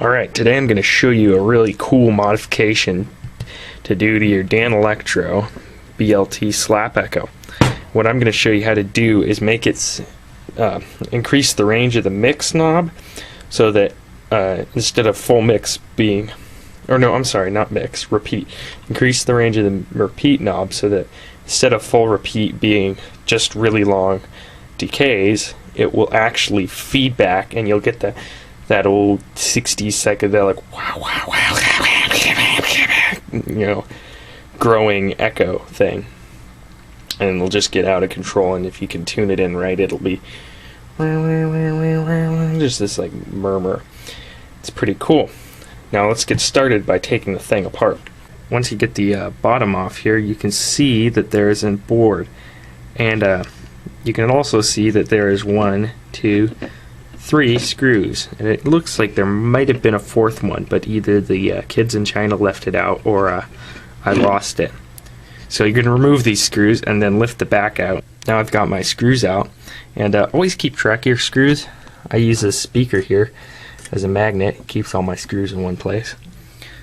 Alright, today I'm going to show you a really cool modification to do to your Danelectro BLT slap echo. What I'm going to show you how to do is make it increase the range of the mix knob so that instead of full mix being, or no, I'm sorry, not mix, repeat. Increase the range of the repeat knob so that instead of full repeat being just really long decays, it will actually feedback and you'll get that old 60s psychedelic growing echo thing, and it'll just get out of control. And if you can tune it in right, it'll be just this like murmur. It's pretty cool. Now let's get started by taking the thing apart. Once you get the bottom off here, you can see that there is a board, and you can also see that there is 1, 2, 3 screws, and it looks like there might have been a fourth one, but either the kids in China left it out or I lost it. So you're going to remove these screws and then lift the back out. Now I've got my screws out, and always keep track of your screws. I use this speaker here as a magnet. It keeps all my screws in one place.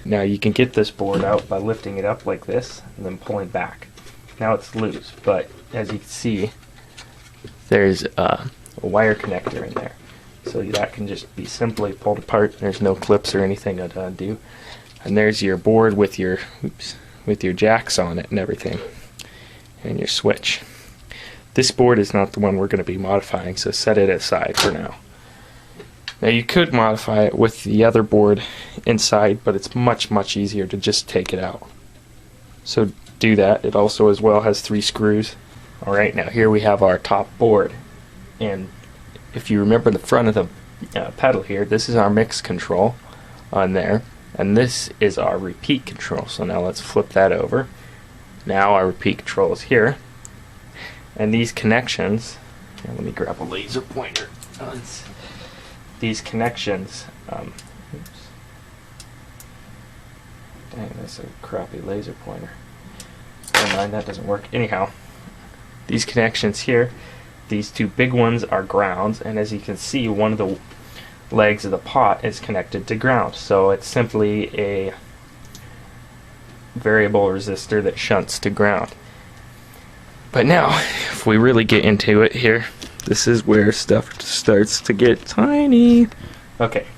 Now you can get this board out by lifting it up like this and then pulling back. Now it's loose, but as you can see, there's a wire connector in there. So that can just be simply pulled apart. There's no clips or anything to undo. And there's your board with your jacks on it and everything, and your switch. This board is not the one we're going to be modifying, so set it aside for now. Now you could modify it with the other board inside, but it's much easier to just take it out. So do that. It also as well has 3 screws. Alright, now here we have our top board, and if you remember the front of the pedal here, this is our mix control on there, and this is our repeat control. So now let's flip that over. Now our repeat control is here, and these connections, let me grab a laser pointer. These connections, oops. Dang, that's a crappy laser pointer. Never mind, that doesn't work. Anyhow, these connections here, these 2 big ones are grounds, and as you can see, one of the legs of the pot is connected to ground. So it's simply a variable resistor that shunts to ground. But now, if we really get into it here, this is where stuff starts to get tiny. Okay,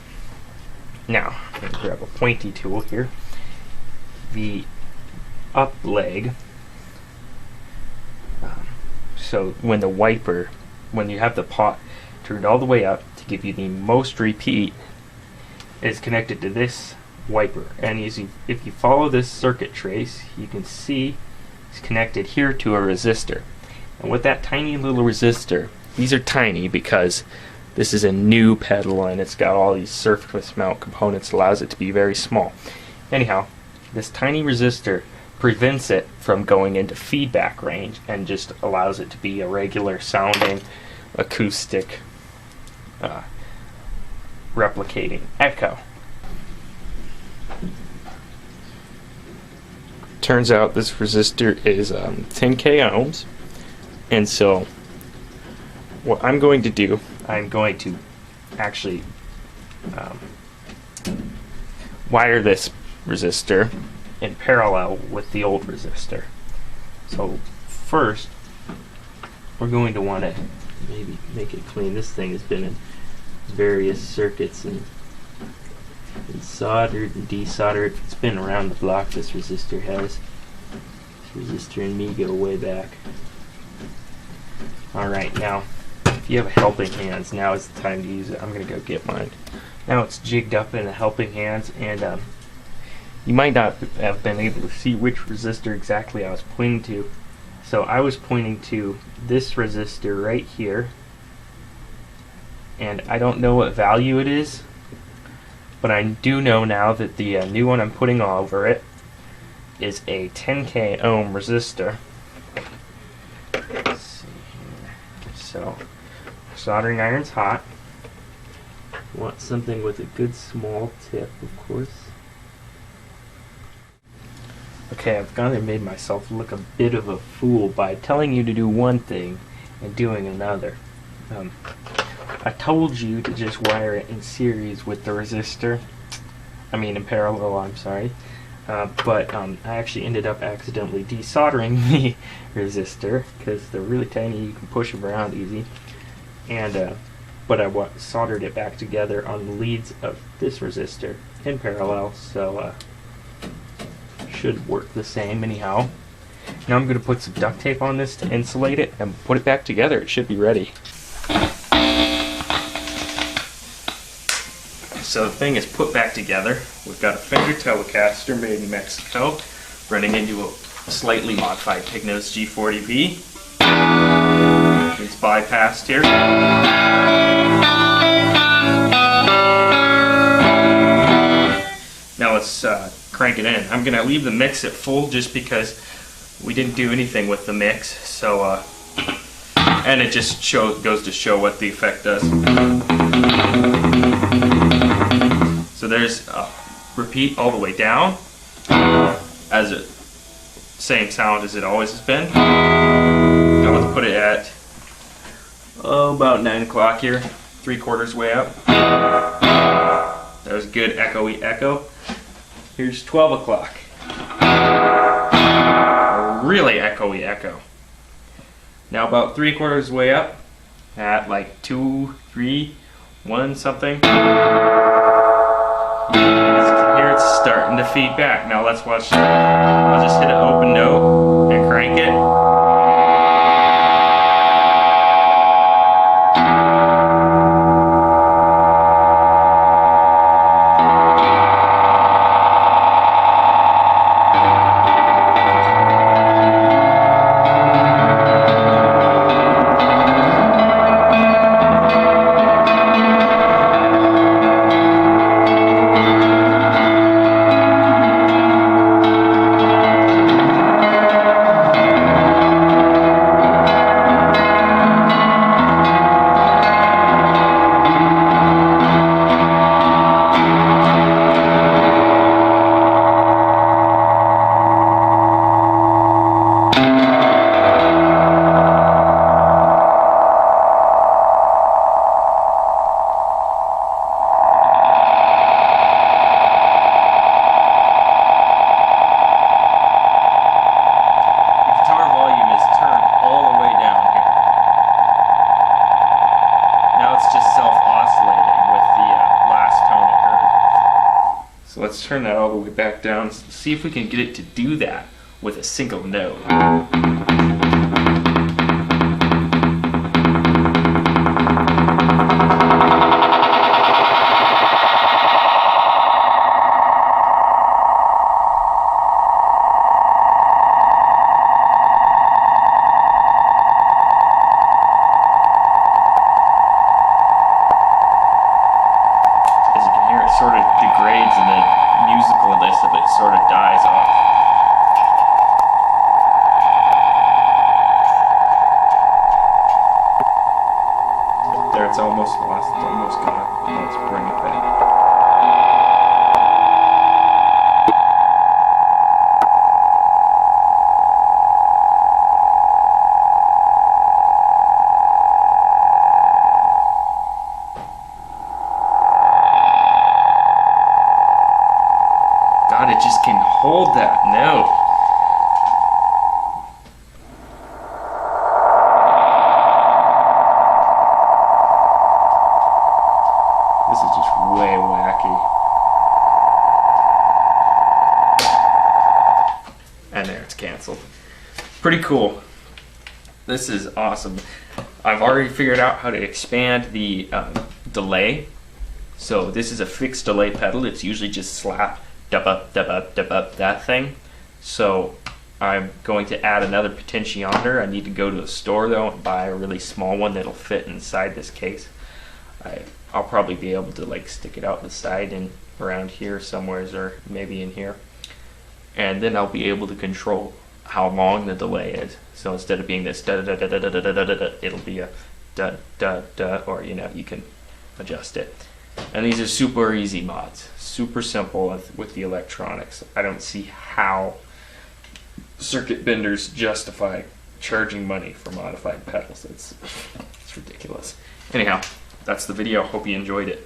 now I'm going to grab a pointy tool here. The up leg, so when you have the pot turned all the way up to give you the most repeat, is connected to this wiper. And if you follow this circuit trace, you can see it's connected here to a resistor. And with that tiny little resistor, these are tiny because this is a new pedal and it's got all these surface mount components, allows it to be very small. Anyhow, this tiny resistor prevents it from going into feedback range and just allows it to be a regular sounding acoustic replicating echo. Turns out this resistor is 10k ohms, and so what I'm going to do, I'm going to actually wire this resistor in parallel with the old resistor. So first, we're going to want to maybe make it clean. This thing has been in various circuits and soldered and desoldered. It's been around the block, this resistor has. This resistor and me go way back. Alright, now if you have helping hands, now is the time to use it. I'm going to go get mine. Now it's jigged up in the helping hands, and you might not have been able to see which resistor exactly I was pointing to. So I was pointing to this resistor right here, and I don't know what value it is, but I do know now that the new one I'm putting over it is a 10k ohm resistor. Let's see here. So soldering iron's hot. Want something with a good small tip, of course. Okay, I've kind of made myself look a bit of a fool by telling you to do one thing and doing another. I told you to just wire it in series with the resistor, in parallel, I'm sorry. But I actually ended up accidentally desoldering the resistor because they're really tiny, you can push them around easy. And but I soldered it back together on the leads of this resistor in parallel, so should work the same anyhow. Now I'm going to put some duct tape on this to insulate it and put it back together. It should be ready. So the thing is put back together. We've got a Fender Telecaster made in Mexico, running into a slightly modified Pignos G40V. It's bypassed here. Now let's crank it in. I'm going to leave the mix at full just because we didn't do anything with the mix. So, and it just goes to show what the effect does. So there's repeat all the way down, as it same sound as it always has been. Now let's put it at about 9 o'clock here, 3/4 way up. That was good echoey echo. Here's 12 o'clock. A really echoey echo. Now about 3/4 way up at like 2, 3, 1 something. As you can hear, it's starting to feed back. Now let's watch. I'll just hit an open note and crank it. So let's turn that all the way back down, see if we can get it to do that with a single note. Sort of degrades and the musicalness of it sort of dies off. There, it's almost lost, it's almost gone. Let's bring it back. God, it just can hold that note. This is just way wacky. And there, it's canceled. Pretty cool. This is awesome. I've already figured out how to expand the delay. So this is a fixed delay pedal. It's usually just slap, dub up, that thing. So I'm going to add another potentiometer. I need to go to a store though and buy a really small one that'll fit inside this case. I'll probably be able to like stick it out the side and around here somewheres, or maybe in here. And then I'll be able to control how long the delay is. So instead of being this da da da da da da da da da, it'll be a da da da, or you know, you can adjust it. And these are super easy mods, super simple with the electronics. I don't see how circuit benders justify charging money for modified pedals. It's ridiculous. Anyhow, that's the video. Hope you enjoyed it.